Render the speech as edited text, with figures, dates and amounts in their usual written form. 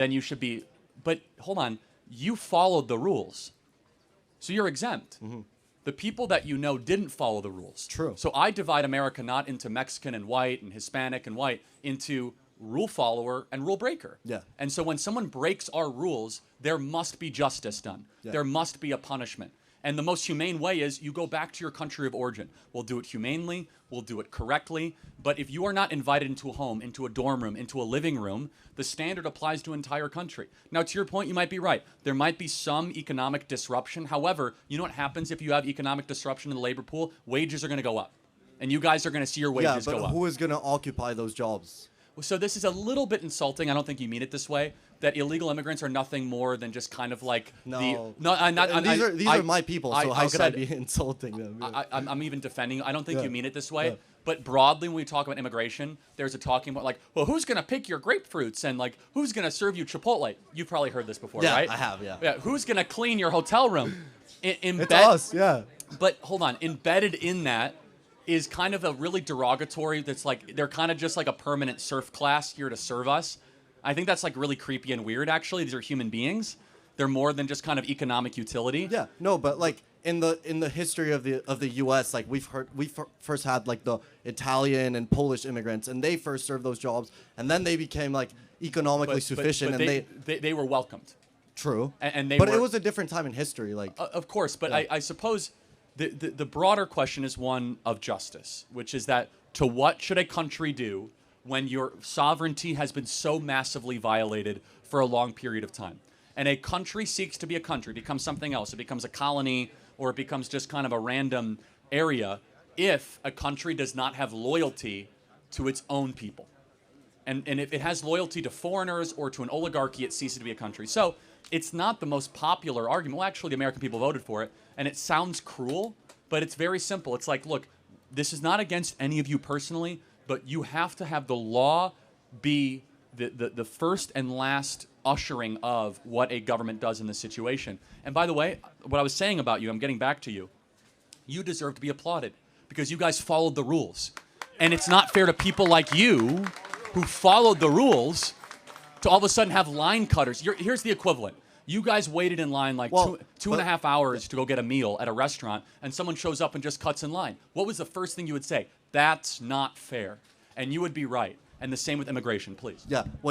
then you should be. But hold on, you followed the rules, so you're exempt. The people that you know didn't follow the rules. True. So I divide America not into Mexican and white and Hispanic and white, into rule follower and rule breaker. Yeah. And so when someone breaks our rules, there must be justice done. Yeah. There must be a punishment. And the most humane way is you go back to your country of origin. We'll do it humanely. We'll do it correctly. But if you are not invited into a home, into a dorm room, into a living room, the standard applies to an entire country. Now, to your point, you might be right. There might be some economic disruption. However, you know what happens if you have economic disruption in the labor pool? Wages are going to go up. And you guys are going to see your wages go up. Yeah, but who is going to occupy those jobs? So this is a little bit insulting. I don't think you mean it this way. That illegal immigrants are nothing more than just kind of like these are my people. So how could I be insulting them? I'm even defending. I don't think Yeah. you mean it this way. Yeah. But broadly, when we talk about immigration, there's a talking about like, well, who's gonna pick your grapefruits and like who's gonna serve you Chipotle? You've probably heard this before, Yeah, right? I have. Yeah. Yeah. Who's gonna clean your hotel room? It's us. Yeah. But hold on, embedded in that is kind of a really derogatory. That's like they're kind of just like a permanent serf class here to serve us. I think that's like really creepy and weird. Actually, these are human beings. They're more than just kind of economic utility. Yeah. No, but like in the history of the U.S., like we first had like the Italian and Polish immigrants, and they first served those jobs, and then they became like economically sufficient, but they were welcomed. True. And they. But were, it was a different time in history, like. Of course, but Yeah. I suppose the broader question is one of justice, which is that to what should a country do when your sovereignty has been so massively violated for a long period of time? And a country seeks to be a country, becomes something else. It becomes a colony, or it becomes just kind of a random area if a country does not have loyalty to its own people. And if it has loyalty to foreigners or to an oligarchy, it ceases to be a country. So it's not the most popular argument. Well, actually, the American people voted for it, and it sounds cruel, but it's very simple. It's like, look, this is not against any of you personally, but you have to have the law be the first and last ushering of what a government does in this situation. And by the way, what I was saying about you, I'm getting back to you. You deserve to be applauded because you guys followed the rules. And it's not fair to people like you who followed the rules to all of a sudden have line cutters. Here's the equivalent. You guys waited in line like two and a half hours to go get a meal at a restaurant, and someone shows up and just cuts in line. What was the first thing you would say? That's not fair. And you would be right. And the same with immigration, please. Yeah. Wait.